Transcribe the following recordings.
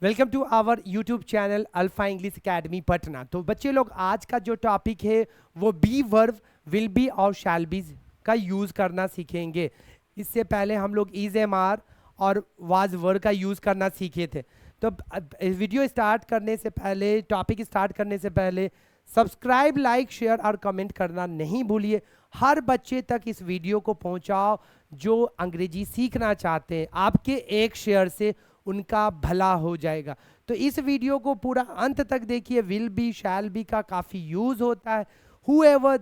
Welcome to our YouTube channel Alpha English Academy Patna. तो बच्चे लोग आज का जो टॉपिक है वो बी वर्ब विल बी और शैल बी का यूज़ करना सीखेंगे। इससे पहले हम लोग इज एम आर और वाज वर्ब का यूज़ करना सीखे थे। तो वीडियो स्टार्ट करने से पहले, टॉपिक स्टार्ट करने से पहले सब्सक्राइब, लाइक, शेयर और कमेंट करना नहीं भूलिए। हर बच्चे तक इस वीडियो को पहुंचाओ जो अंग्रेजी सीखना चाहते हैं। आपके एक शेयर से उनका भला हो जाएगा। तो इस वीडियो को पूरा अंत तक देखिए। विल बी, शैल बी का काफ़ी यूज़ होता है। whoever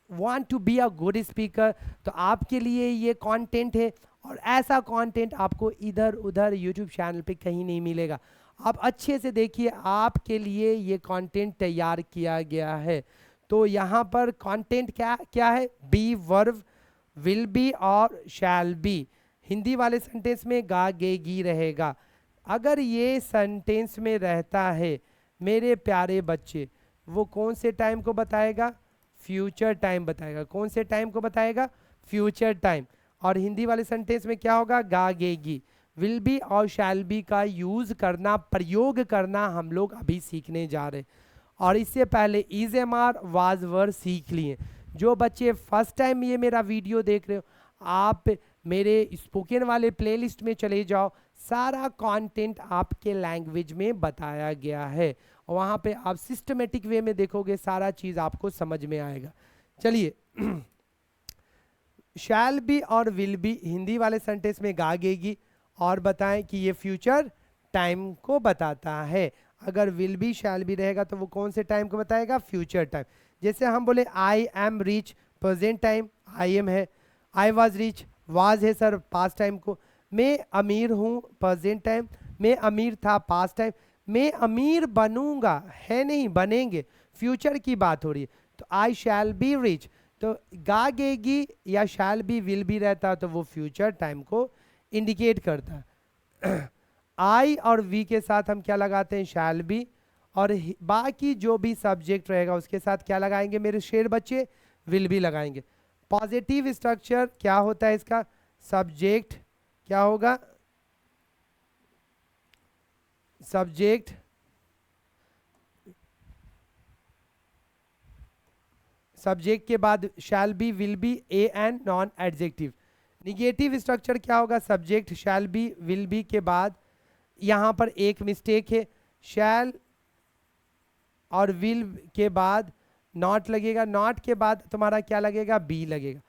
want to be a good speaker, तो आपके लिए ये कंटेंट है और ऐसा कंटेंट आपको इधर उधर यूट्यूब चैनल पे कहीं नहीं मिलेगा। आप अच्छे से देखिए, आपके लिए ये कंटेंट तैयार किया गया है। तो यहाँ पर कंटेंट क्या क्या है? बी वर्ब, विल बी और शैल बी। हिंदी वाले सेंटेंस में गा गे गी रहेगा। अगर ये सेंटेंस में रहता है मेरे प्यारे बच्चे, वो कौन से टाइम को बताएगा? फ्यूचर टाइम बताएगा। कौन से टाइम को बताएगा? Future time. और हिंदी वाले सेंटेंस में क्या होगा? गा गेगी। विल बी और शैल बी का यूज करना, प्रयोग करना हम लोग अभी सीखने जा रहे हैं। और इससे पहले is am are, was were सीख लिए। जो बच्चे फर्स्ट टाइम ये मेरा वीडियो देख रहे हो, आप मेरे स्पोकन वाले प्लेलिस्ट में चले जाओ। सारा कंटेंट आपके लैंग्वेज में बताया गया है। वहाँ पे आप सिस्टमेटिक वे में देखोगे, सारा चीज़ आपको समझ में आएगा। चलिए शैल बी और विल बी हिंदी वाले सेंटेंस में गागेगी और बताएं कि ये फ्यूचर टाइम को बताता है। अगर विल बी शैल बी रहेगा तो वो कौन से टाइम को बताएगा? Future time. जैसे हम बोले I am rich, present time I am है। आई वॉज रिच, वाज है सर पास्ट टाइम को। मैं अमीर हूँ, प्रेजेंट टाइम। मैं अमीर था, पास्ट टाइम। मैं अमीर बनूंगा, है नहीं, बनेंगे, फ्यूचर की बात हो रही है। तो आई शैल बी रिच। तो गागेगी या शैल बी, विल बी रहता तो वो फ्यूचर टाइम को इंडिकेट करता है। आई और वी के साथ हम क्या लगाते हैं? Shall be. और बाकी जो भी सब्जेक्ट रहेगा उसके साथ क्या लगाएंगे मेरे शेर बच्चे? विल बी लगाएंगे। पॉजिटिव स्ट्रक्चर क्या होता है इसका? सब्जेक्ट क्या होगा? सब्जेक्ट, सब्जेक्ट के बाद शैल be, will be, A and non adjective. Negative structure क्या होगा? Subject, shall be, will B के बाद यहाँ पर एक मिस्टेक है, शैल और विल के बाद नॉट लगेगा। नॉट के बाद तुम्हारा क्या लगेगा? बी लगेगा।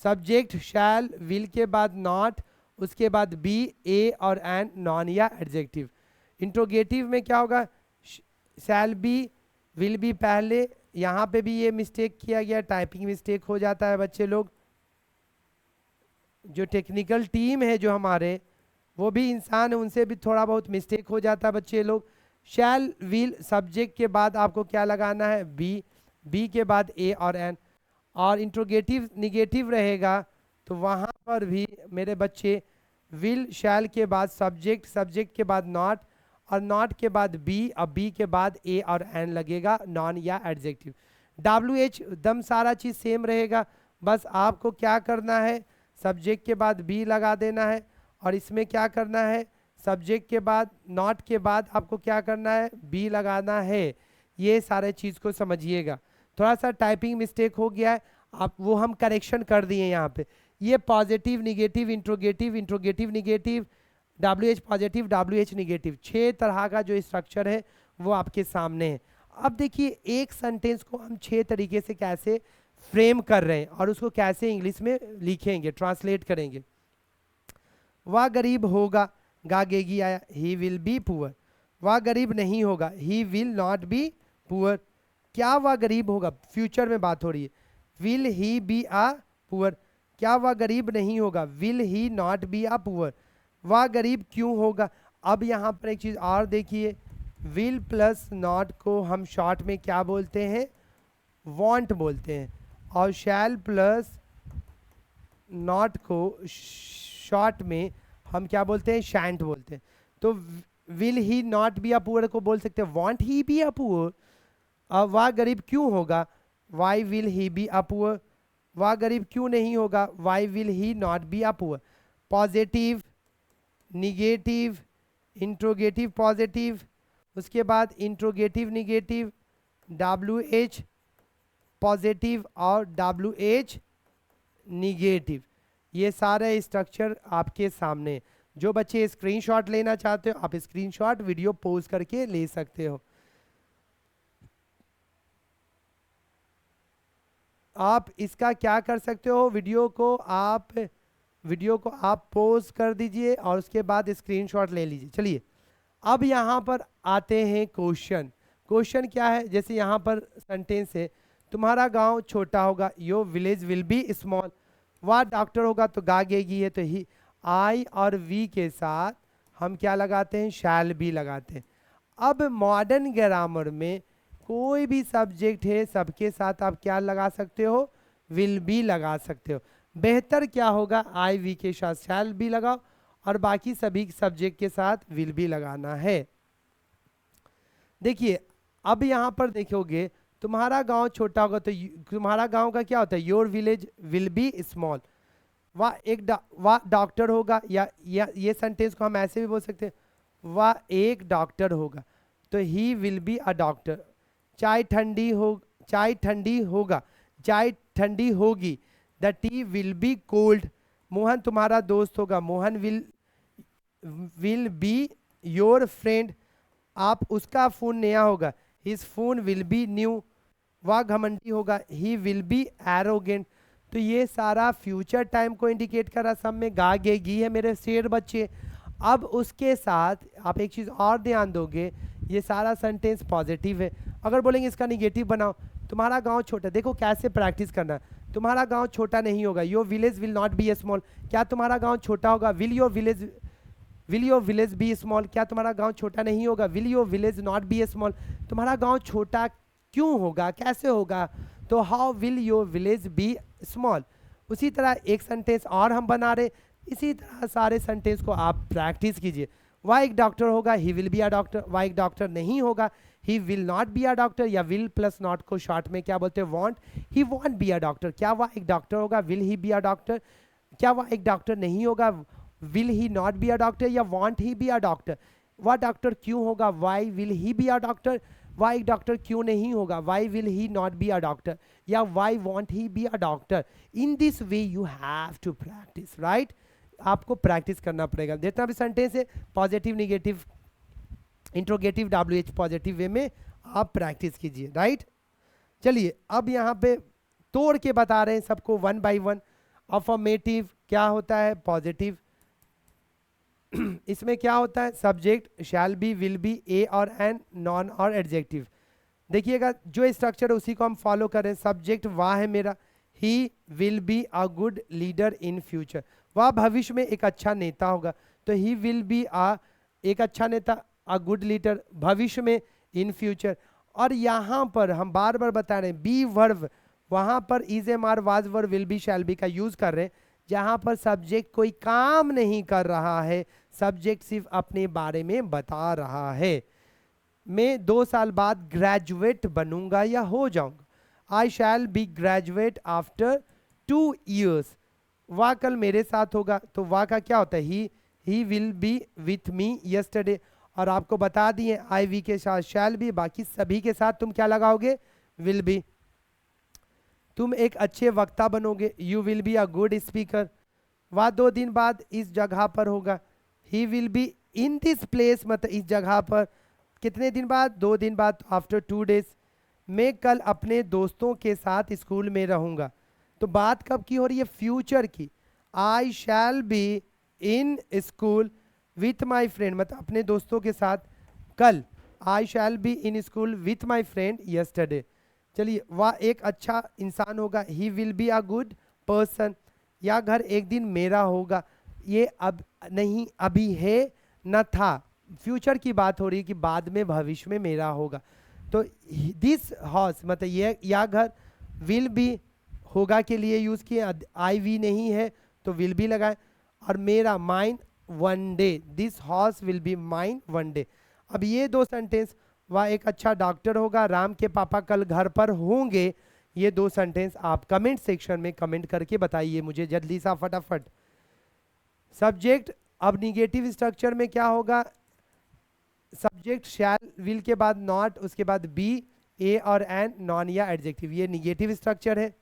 सब्जेक्ट शैल, विल के बाद नॉट, उसके बाद बी, ए और एन, नॉन या एडजेक्टिव। इंट्रोगेटिव में क्या होगा? शैल बी, विल बी पहले। यहाँ पे भी ये मिस्टेक किया गया, टाइपिंग मिस्टेक हो जाता है बच्चे लोग। जो टेक्निकल टीम है जो हमारे, वो भी इंसान है, उनसे भी थोड़ा बहुत मिस्टेक हो जाता है बच्चे लोग। शैल विल सब्जेक्ट के बाद आपको क्या लगाना है? बी, बी के बाद ए और एन। और इंट्रोगेटिव निगेटिव रहेगा तो वहाँ पर भी मेरे बच्चे विल शैल के बाद सब्जेक्ट, सब्जेक्ट के बाद नॉट और नॉट के बाद बी और बी के बाद ए और एन लगेगा, नॉन या एडजेक्टिव। डब्ल्यू एच दम सारा चीज़ सेम रहेगा। बस आपको क्या करना है? सब्जेक्ट के बाद बी लगा देना है। और इसमें क्या करना है? सब्जेक्ट के बाद नॉट के बाद आपको क्या करना है? बी लगाना है। ये सारे चीज़ को समझिएगा। थोड़ा सा टाइपिंग मिस्टेक हो गया है, आप वो हम करेक्शन कर दिए यहाँ पे। ये positive, negative, interrogative, interrogative negative, W H positive, W H negative, 6 तरह का जो स्ट्रक्चर है वो आपके सामने है। अब देखिए एक सेंटेंस को हम 6 तरीके से कैसे फ्रेम कर रहे हैं और उसको कैसे इंग्लिश में लिखेंगे, ट्रांसलेट करेंगे। वह गरीब होगा, गागेगी आया, ही विल बी पुअर। वह गरीब नहीं होगा, he will not be poor. क्या वह गरीब होगा? फ्यूचर में बात हो रही है। Will he be a poor. क्या वह गरीब नहीं होगा? Will he not be a poor. वह गरीब क्यों होगा? अब यहाँ पर एक चीज़ और देखिए, विल प्लस नॉट को हम शॉर्ट में क्या बोलते हैं? वॉन्ट बोलते हैं। और शैल प्लस नॉट को शॉर्ट में हम क्या बोलते हैं? शैंट बोलते हैं। तो will he not be a poor को बोल सकते हैं won't he be a poor. अब वह गरीब क्यों होगा? Why will he be a poor. वह गरीब क्यों नहीं होगा? Why will he not be a poor. Positive, negative, interrogative positive, उसके बाद इंट्रोगेटिव निगेटिव, WH पॉजिटिव और WH निगेटिव। ये सारे स्ट्रक्चर आपके सामने। जो बच्चे स्क्रीनशॉट लेना चाहते हो आप स्क्रीनशॉट वीडियो पॉज करके ले सकते हो। आप इसका क्या कर सकते हो, वीडियो को आप पॉज कर दीजिए और उसके बाद स्क्रीनशॉट ले लीजिए। चलिए अब यहाँ पर आते हैं क्वेश्चन। क्वेश्चन क्या है, जैसे यहाँ पर सेंटेंस है, तुम्हारा गांव छोटा होगा, your village will be small. वह डॉक्टर होगा तो गागेगी है, तो ही आई और वी के साथ हम क्या लगाते हैं, शैल बी लगाते हैं। अब मॉडर्न ग्रामर में कोई भी सब्जेक्ट है सबके साथ आप क्या लगा सकते हो, विल बी लगा सकते हो। बेहतर क्या होगा, आई वी के साथ शैल बी लगाओ और बाकी सभी सब्जेक्ट के साथ विल बी लगाना है। देखिए अब यहाँ पर देखोगे तुम्हारा गांव छोटा होगा तो तुम्हारा गांव का क्या होता है, your village will be small. वह डॉक्टर होगा, या ये सेंटेंस को हम ऐसे भी बोल सकते हैं, वह एक डॉक्टर होगा तो ही विल बी अ डॉक्टर। चाय ठंडी होगा, चाय ठंडी होगी, the T will be cold. Mohan तुम्हारा दोस्त होगा, Mohan will be your friend. आप उसका फोन नया होगा, his phone will be new. वह घमंडी होगा, ही विल बी एरोगेंट। तो ये सारा फ्यूचर टाइम को इंडिकेट कर रहा, सब में गागेगी है मेरे शेर बच्चे। अब उसके साथ आप एक चीज़ और ध्यान दोगे, ये सारा सेंटेंस पॉजिटिव है। अगर बोलेंगे इसका निगेटिव बनाओ, तुम्हारा गांव छोटा, देखो कैसे प्रैक्टिस करना। तुम्हारा गांव छोटा नहीं होगा, your village will not be small. क्या तुम्हारा गांव छोटा होगा, will your village be small. क्या तुम्हारा गांव छोटा नहीं होगा, will your village not be small. तुम्हारा गांव छोटा क्यों होगा, कैसे होगा, तो how will your village be small. उसी तरह एक सेंटेंस और हम बना रहे, इसी तरह सारे सेंटेंस को आप प्रैक्टिस कीजिए। वह एक डॉक्टर होगा, he will be a doctor. वह एक डॉक्टर नहीं होगा, he will not be a doctor, या विल प्लस नॉट को शॉर्ट में क्या बोलते हैं, won't. He won't be a doctor. क्या वह एक डॉक्टर होगा, will he be a doctor. क्या वह एक डॉक्टर नहीं होगा, will he not be a doctor, या won't he be a doctor. वह डॉक्टर क्यों होगा, why will he be a doctor. वह एक डॉक्टर क्यों नहीं होगा, why will he not be a doctor, या why won't he be a doctor. In this way you have to practise, right. आपको प्रैक्टिस करना पड़ेगा। जितना भी सेंटेंस है positive negative interrogative WH positive way में आप प्रैक्टिस कीजिए, राइट। चलिए अब यहाँ पे तोड़ के बता रहे हैं सबको वन बाय वन। अफर्मेटिव क्या होता है, पॉजिटिव। इसमें क्या होता है, subject shall be, will be, A और एन, नॉन और एडजेक्टिव। देखिएगा जो स्ट्रक्चर है उसी को हम फॉलो कर रहे हैं। सब्जेक्ट वह है मेरा, ही will be a good leader in future. वह भविष्य में एक अच्छा नेता होगा, तो ही विल बी एक अच्छा नेता, अ गुड लीडर भविष्य में, इन फ्यूचर। और यहाँ पर हम बार बार बता रहे हैं बी वर्ब, वहाँ पर is am are was verb will be shall be का यूज कर रहे हैं। जहाँ पर सब्जेक्ट कोई काम नहीं कर रहा है, सब्जेक्ट सिर्फ अपने बारे में बता रहा है। मैं 2 साल बाद ग्रेजुएट बनूंगा या हो जाऊंगा, I shall be graduate after 2 years। वह कल मेरे साथ होगा, तो वह का क्या होता है, ही will B with me yesterday. और आपको बता दिए आई वी के साथ शैल बी, बाकी सभी के साथ तुम क्या लगाओगे, विल बी। तुम एक अच्छे वक्ता बनोगे, you will be a good speaker. वह 2 दिन बाद इस जगह पर होगा, he will be in this place, मतलब इस जगह पर। कितने दिन बाद, 2 दिन बाद, आफ्टर 2 days। मैं कल अपने दोस्तों के साथ स्कूल में रहूंगा। तो बात कब की हो रही है, फ्यूचर की। I shall be in school with my friend, मतलब अपने दोस्तों के साथ कल। I shall be in school with my friend yesterday. चलिए वह एक अच्छा इंसान होगा, he will be a good person. या घर एक दिन मेरा होगा, ये अब नहीं, अभी है न था, फ्यूचर की बात हो रही है कि बाद में भविष्य में मेरा होगा। तो दिस हाउस, मतलब ये या घर, विल बी होगा के लिए यूज किए, आई वी नहीं है तो विल बी लगाए। और मेरा, mine, one day, this house will be mine one day. अब ये 2 सेंटेंस, वह एक अच्छा डॉक्टर होगा, राम के पापा कल घर पर होंगे, ये 2 सेंटेंस आप कमेंट सेक्शन में कमेंट करके बताइए मुझे जल्दी सा फटाफट। सब्जेक्ट अब निगेटिव स्ट्रक्चर में क्या होगा, सब्जेक्ट शैल विल के बाद नॉट, उसके बाद बी, ए और एन, नॉन या एडजेक्टिव, ये निगेटिव स्ट्रक्चर है।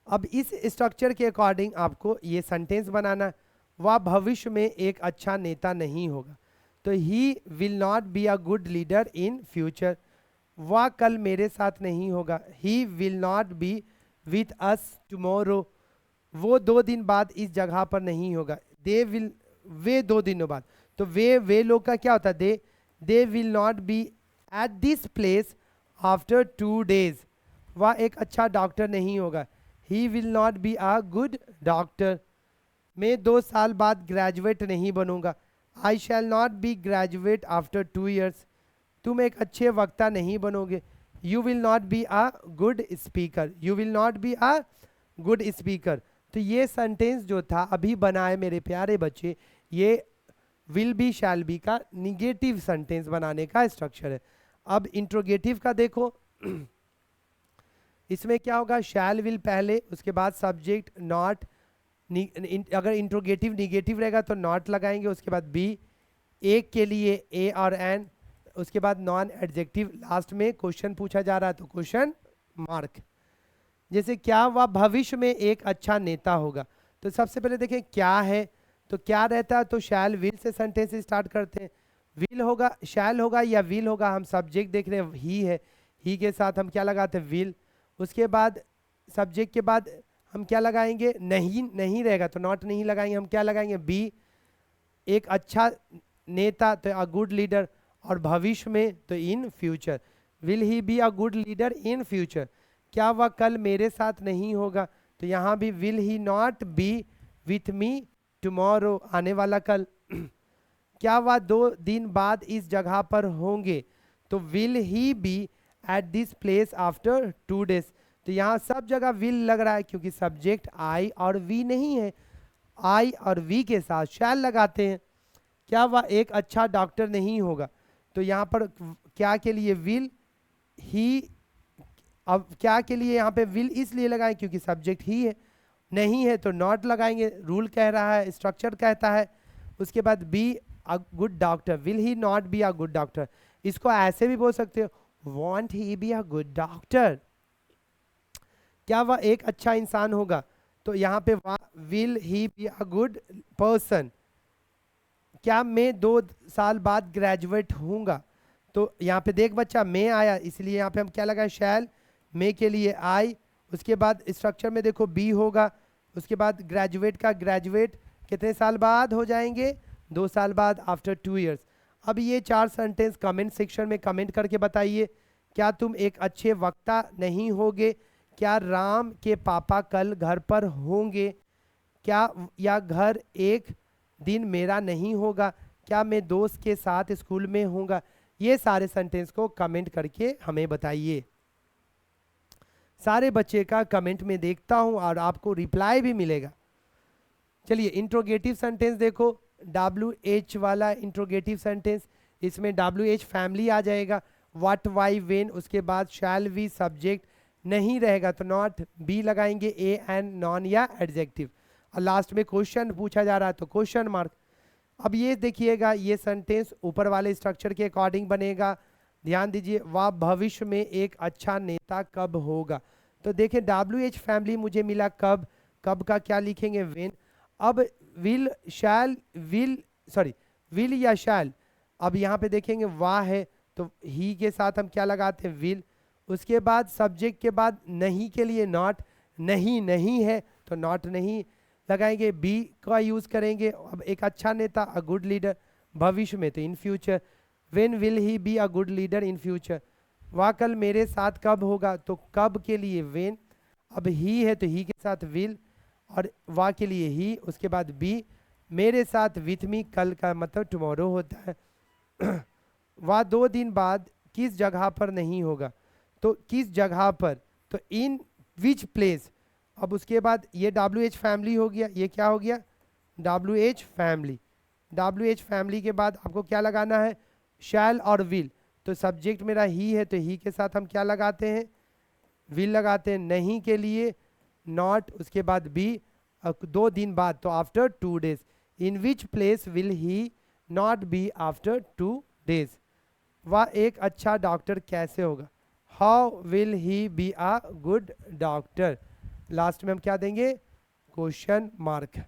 अब इस स्ट्रक्चर के अकॉर्डिंग आपको ये सेंटेंस बनाना है, वह भविष्य में एक अच्छा नेता नहीं होगा। तो ही will not be a good leader in future, वह कल मेरे साथ नहीं होगा। He will not B with us tomorrow, वो 2 दिन बाद इस जगह पर नहीं होगा। दे विल, वे 2 दिनों बाद, तो वे लोग का क्या होता है, they will not be at this place after 2 days, वह एक अच्छा डॉक्टर नहीं होगा। He will not be a good doctor, मैं 2 साल बाद ग्रेजुएट नहीं बनूंगा। I shall not be graduate after 2 years, तुम एक अच्छे वक्ता नहीं बनोगे। You will not be a good speaker, you will not be a good speaker. तो ये सेंटेंस जो था अभी बनाए मेरे प्यारे बच्चे, ये विल बी शैल बी का निगेटिव सेंटेंस बनाने का स्ट्रक्चर है। अब इंट्रोगेटिव का देखो, इसमें क्या होगा, शैल विल पहले, उसके बाद सब्जेक्ट नॉट, अगर इंट्रोगेटिव निगेटिव रहेगा तो नॉट लगाएंगे, उसके बाद बी, एक के लिए ए और एन, उसके बाद नॉन एडजेक्टिव, लास्ट में क्वेश्चन पूछा जा रहा है तो क्वेश्चन मार्क। जैसे क्या वह भविष्य में एक अच्छा नेता होगा, तो सबसे पहले देखें क्या है, तो क्या रहता है, तो शैल विल से सेंटेंस स्टार्ट करते हैं। विल होगा, शैल होगा या विल होगा, हम सब्जेक्ट देख रहे हैं ही है, ही के साथ हम क्या लगाते हैं, विल। उसके बाद सब्जेक्ट के बाद हम क्या लगाएंगे, नहीं, नहीं रहेगा तो नॉट नहीं लगाएंगे, हम क्या लगाएंगे, बी, एक अच्छा नेता तो अ गुड लीडर, और भविष्य में तो in future, will he be a good leader in future, क्या वह कल मेरे साथ नहीं होगा, तो यहाँ भी will he not B with me tomorrow, आने वाला कल। क्या वह 2 दिन बाद इस जगह पर होंगे, तो will he be at this place after 2 days, तो यहाँ सब जगह विल लग रहा है क्योंकि सब्जेक्ट आई और वी नहीं है, आई और वी के साथ शैल लगाते हैं। क्या वह एक अच्छा डॉक्टर नहीं होगा, तो यहाँ पर क्या के लिए विल, ही, अब क्या के लिए यहाँ पे विल इसलिए लगाएं क्योंकि सब्जेक्ट ही है, नहीं है तो नॉट लगाएंगे, रूल कह रहा है, स्ट्रक्चर कहता है। उसके बाद B a good doctor, will he not be a good doctor, इसको ऐसे भी बोल सकते हो, want he be a good doctor, क्या वह एक अच्छा इंसान होगा, तो यहाँ पे will he be a good person, क्या मैं 2 साल बाद ग्रेजुएट होऊंगा, तो यहाँ पे देख बच्चा मैं आया इसलिए यहाँ पे हम क्या लगाए, शैल, मे के लिए आई, उसके बाद स्ट्रक्चर में देखो बी होगा, उसके बाद ग्रेजुएट का ग्रेजुएट कितने साल बाद हो जाएंगे, 2 साल बाद आफ्टर 2 years। अब ये 4 सेंटेंस कमेंट सेक्शन में कमेंट करके बताइए, क्या तुम एक अच्छे वक्ता नहीं होगे, क्या राम के पापा कल घर पर होंगे, क्या, या घर एक दिन मेरा नहीं होगा, क्या मैं दोस्त के साथ स्कूल में होऊंगा, ये सारे सेंटेंस को कमेंट करके हमें बताइए। सारे बच्चे का कमेंट में देखता हूं और आपको रिप्लाई भी मिलेगा। चलिए इंट्रोगेटिव सेंटेंस देखो, WH वाला इंट्रोगेटिव सेंटेंस, इसमें WH फैमिली आ जाएगा, व्हाट, वाई, वेन, उसके बाद शैल वी सब्जेक्ट, नहीं रहेगा तो नॉट, बी लगाएंगे, ए एन, नॉन या एडजेक्टिव, और लास्ट में क्वेश्चन पूछा जा रहा है तो क्वेश्चन मार्क। अब ये देखिएगा, ये सेंटेंस ऊपर वाले स्ट्रक्चर के अकॉर्डिंग बनेगा। ध्यान दीजिए, वह भविष्य में एक अच्छा नेता कब होगा, तो देखिए WH फैमिली मुझे मिला कब, कब का क्या लिखेंगे, वेन। अब will, shall, will, sorry, will या शैल, अब यहाँ पे देखेंगे वाह है तो ही के साथ हम क्या लगाते हैं, विल। उसके बाद सब्जेक्ट के बाद नहीं के लिए नॉट, नहीं, नहीं है तो नॉट नहीं लगाएंगे, बी का यूज करेंगे। अब एक अच्छा नेता, अ गुड लीडर, भविष्य में तो in future, when will he be a good leader in future, वह कल मेरे साथ कब होगा, तो कब के लिए व्हेन, अब ही है तो ही के साथ विल, और वह के लिए ही, उसके बाद बी, मेरे साथ विथ मी, कल का मतलब टुमारो होता है। वह 2 दिन बाद किस जगह पर नहीं होगा, तो किस जगह पर, तो इन विच प्लेस। अब उसके बाद ये WH फैमिली हो गया, ये क्या हो गया, WH फैमिली। WH फैमिली के बाद आपको क्या लगाना है, शैल और विल, तो सब्जेक्ट मेरा ही है तो ही के साथ हम क्या लगाते हैं, विल लगाते हैं, नहीं के लिए नॉट, उसके बाद बी, 2 दिन बाद तो after 2 days, in which place will he not be after 2 days. वह एक अच्छा डॉक्टर कैसे होगा? How will he be a good doctor. Last में हम क्या देंगे? Question mark.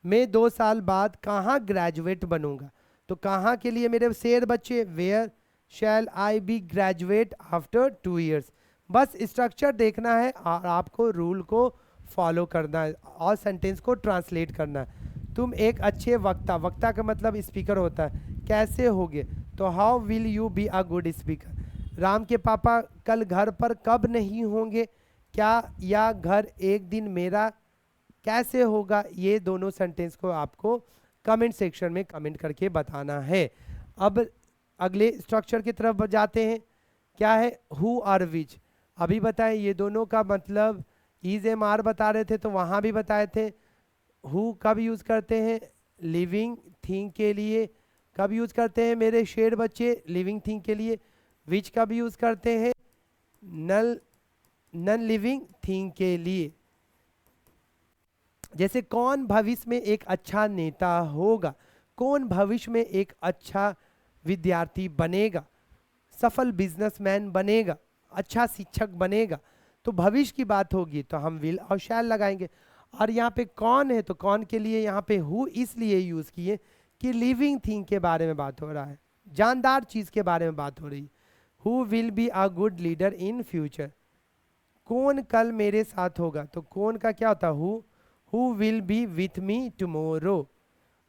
मैं 2 साल बाद कहाँ ग्रेजुएट बनूंगा? तो कहाँ के लिए मेरे शेर बच्चे? Where shall I be graduate after 2 years। बस स्ट्रक्चर देखना है और आपको रूल को फॉलो करना है और सेंटेंस को ट्रांसलेट करना है। तुम एक अच्छे वक्ता, वक्ता का मतलब स्पीकर होता है, कैसे होगे? तो how will you B a good speaker. Ram के पापा कल घर पर कब नहीं होंगे? क्या या घर एक दिन मेरा कैसे होगा? ये दोनों सेंटेंस को आपको कमेंट सेक्शन में कमेंट करके बताना है। अब अगले स्ट्रक्चर की तरफ जाते हैं। क्या है? हु और विच। अभी बताएं ये दोनों का मतलब इज एम आर बता रहे थे तो वहाँ भी बताए थे। हु कब यूज़ करते हैं? लिविंग थिंग के लिए। कब यूज़ करते हैं मेरे शेर बच्चे? लिविंग थिंग के लिए। विच कब यूज़ करते हैं? नन लिविंग थिंग के लिए। जैसे कौन भविष्य में एक अच्छा नेता होगा? कौन भविष्य में एक अच्छा विद्यार्थी बनेगा? सफल बिजनेसमैन बनेगा? अच्छा शिक्षक बनेगा? तो भविष्य की बात होगी तो हम विल और शैल लगाएंगे। और यहाँ पे कौन है तो कौन के लिए यहाँ पे हु इसलिए यूज किए कि लिविंग थिंग के बारे में बात हो रहा है, जानदार चीज के बारे में बात हो रही है। Who will be a good leader in future. कौन कल मेरे साथ होगा? तो कौन का क्या होता है? Who will B with me tomorrow.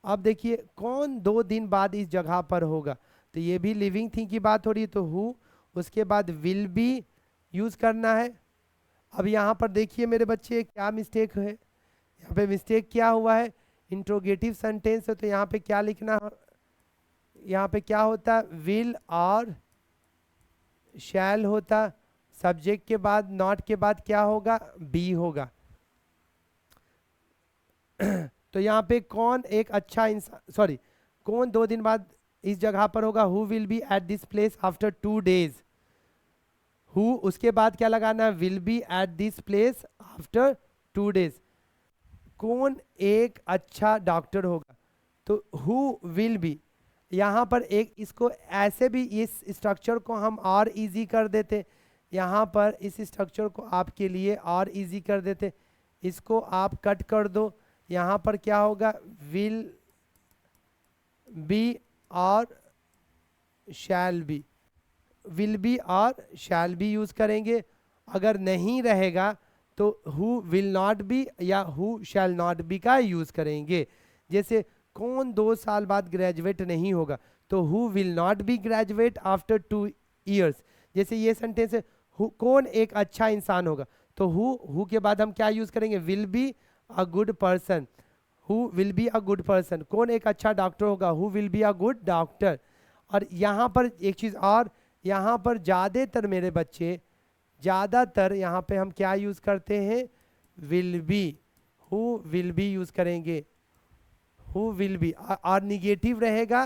अब देखिए कौन 2 दिन बाद इस जगह पर होगा? तो ये भी लिविंग थिंग की बात हो रही है तो हु, उसके बाद विल बी यूज करना है। अब यहाँ पर देखिए मेरे बच्चे क्या मिस्टेक है, यहाँ पे मिस्टेक क्या हुआ है? इंट्रोगेटिव सेंटेंस है तो यहाँ पे क्या लिखना है? यहाँ पे क्या होता? विल और शैल होता। सब्जेक्ट के बाद नॉट के बाद क्या होगा? बी होगा। तो यहाँ पे कौन एक अच्छा इंसान, सॉरी, कौन 2 दिन बाद इस जगह पर होगा? Who will B at this place after 2 days। Who, उसके बाद क्या लगाना? Will be at this place after 2 days। कौन एक अच्छा डॉक्टर होगा? तो हु विल बी। यहाँ पर एक इसको ऐसे भी इस स्ट्रक्चर को हम और इजी कर देते, यहाँ पर इस स्ट्रक्चर को आपके लिए और इजी कर देते। इसको आप कट कर दो। यहाँ पर क्या होगा? विल बी और शैल बी। विल बी और शैल बी यूज करेंगे। अगर नहीं रहेगा तो हु विल नॉट बी या हु शैल नॉट बी का यूज करेंगे। जैसे कौन 2 साल बाद ग्रेजुएट नहीं होगा? तो who will not be graduate after 2 years। जैसे ये सेंटेंस है, कौन एक अच्छा इंसान होगा? तो हु के बाद हम क्या यूज करेंगे? Will be a good person. Who will be a good person. कौन एक अच्छा डॉक्टर होगा? Who will be a good doctor. और यहाँ पर एक चीज और, यहाँ पर ज्यादातर मेरे बच्चे, ज्यादातर यहाँ पे हम क्या यूज करते हैं? Will be. Who will B use करेंगे। हु विल बी और निगेटिव रहेगा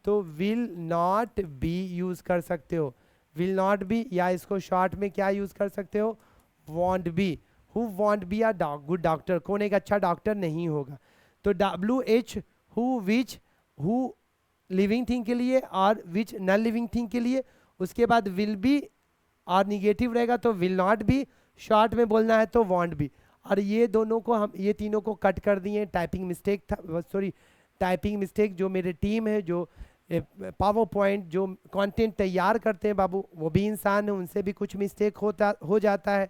तो विल नॉट बी यूज कर सकते हो। विल नॉट बी, या इसको शॉर्ट में क्या यूज कर सकते हो? Won't be. Who won't be a good doctor. कौन एक अच्छा डॉक्टर नहीं होगा? तो WH, who, which, who living thing के लिए और विच नॉन लिविंग थिंग के लिए। उसके बाद विल बी और निगेटिव रहेगा तो विल नॉट बी, शॉर्ट में बोलना है तो वॉन्ट बी। और ये दोनों को हम, ये तीनों को कट कर दिए। टाइपिंग मिस्टेक था, सॉरी, टाइपिंग मिस्टेक। जो मेरे टीम है, जो पावर पॉइंट जो कंटेंट तैयार करते हैं बाबू, वो भी इंसान है, उनसे भी कुछ मिस्टेक हो जाता है।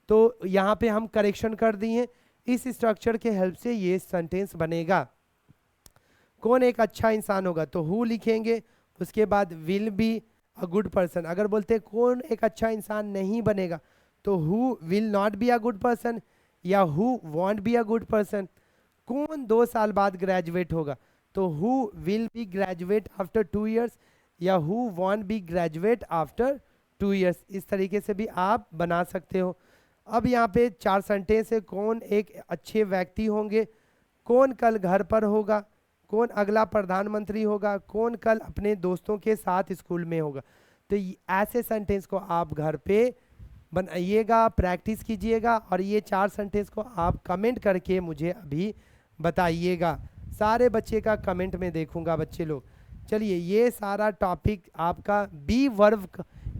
तो यहाँ पे हम करेक्शन कर दिए। इस स्ट्रक्चर के हेल्प से ये सेंटेंस बनेगा। कौन एक अच्छा इंसान होगा? तो हु लिखेंगे, उसके बाद will be a good person. अगर बोलते हैं कौन एक अच्छा इंसान नहीं बनेगा तो who will not be a good person या who won't be a good person. कौन 2 साल बाद ग्रेजुएट होगा? तो who will be graduate after 2 years या who won't be graduate after 2 years। इस तरीके से भी आप बना सकते हो। अब यहाँ पे 4 सेंटेंस है। कौन एक अच्छे व्यक्ति होंगे? कौन कल घर पर होगा? कौन अगला प्रधानमंत्री होगा? कौन कल अपने दोस्तों के साथ स्कूल में होगा? तो ऐसे सेंटेंस को आप घर पे बनाइएगा, प्रैक्टिस कीजिएगा और ये 4 सेंटेंस को आप कमेंट करके मुझे अभी बताइएगा। सारे बच्चे का कमेंट में देखूंगा बच्चे लोग। चलिए ये सारा टॉपिक आपका be verb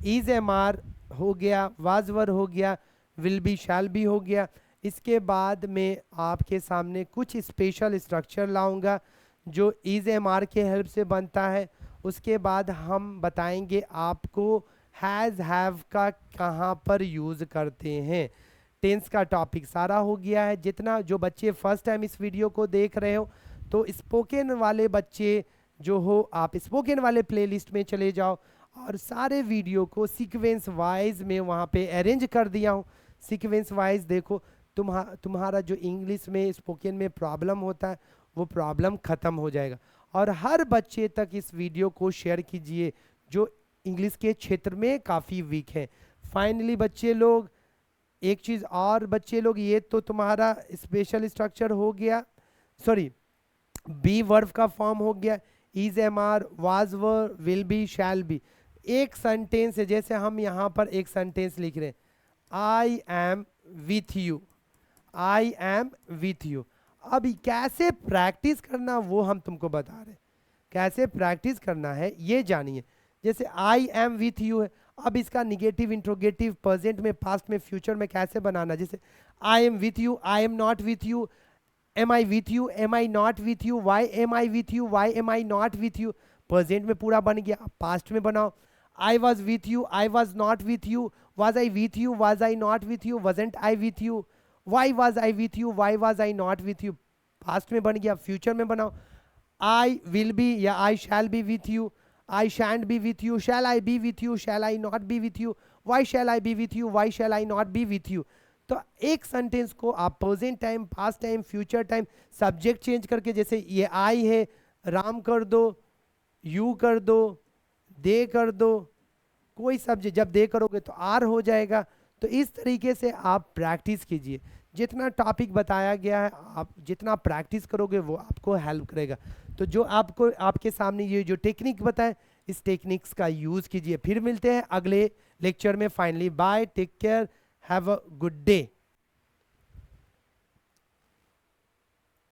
is am are हो गया, वाज वर हो गया, विल बी शैल बी हो गया। इसके बाद में आपके सामने कुछ स्पेशल स्ट्रक्चर लाऊंगा जो इज एम आर के हेल्प से बनता है। उसके बाद हम बताएंगे आपको हैज़ हैव का कहाँ पर यूज़ करते हैं। टेंस का टॉपिक सारा हो गया है। जितना जो बच्चे फर्स्ट टाइम इस वीडियो को देख रहे हो तो स्पोकन वाले बच्चे जो हो आप स्पोकन वाले प्लेलिस्ट में चले जाओ और सारे वीडियो को सीक्वेंस वाइज में वहाँ पे अरेंज कर दिया हूँ। सीक्वेंस वाइज देखो, तुम्हारा जो इंग्लिश में स्पोकन में प्रॉब्लम होता है वो प्रॉब्लम ख़त्म हो जाएगा। और हर बच्चे तक इस वीडियो को शेयर कीजिए जो इंग्लिश के क्षेत्र में काफ़ी वीक है। फाइनली बच्चे लोग एक चीज़ और, बच्चे लोग ये तो तुम्हारा स्पेशल स्ट्रक्चर हो गया, सॉरी बी वर्ब का फॉर्म हो गया, is am are, was were, will be, shall be. एक सेंटेंस है, जैसे हम यहाँ पर एक सेंटेंस लिख रहे हैं, आई am with you, I am with you. अब कैसे प्रैक्टिस करना वो हम तुमको बता रहे हैं, कैसे प्रैक्टिस करना है ये जानिए। जैसे आई एम विथ यू है, अब इसका निगेटिव, इंट्रोगेटिव, प्रेजेंट में, पास्ट में, फ्यूचर में कैसे बनाना। जैसे I am with you, I am not with you, am I with you, am I not with you, why am I with you, why am I not with you. Present में पूरा बन गया, past में बनाओ, I was with you, I was not with you, was I with you, was I not with you, wasn't I with you, why was I with you, why was I not with you. Past में बन गया, future में बनाओ, आई will be या I shall be with you, I shan't be with you, shall I be with you, shall I not be with you, why shall I be with you, why shall I not be with you। तो एक sentence को आप present time, past time, future time, subject change करके, जैसे ये आई है, राम कर दो, यू कर दो, दे कर दो, कोई सब्जेक्ट जब दे करोगे तो आर हो जाएगा। तो इस तरीके से आप प्रैक्टिस कीजिए। जितना टॉपिक बताया गया है आप जितना प्रैक्टिस करोगे वो आपको हेल्प करेगा। तो जो आपको आपके सामने ये जो टेक्निक बताए इस टेक्निक्स का यूज़ कीजिए। फिर मिलते हैं अगले लेक्चर में। Finally bye, take care, have a good day.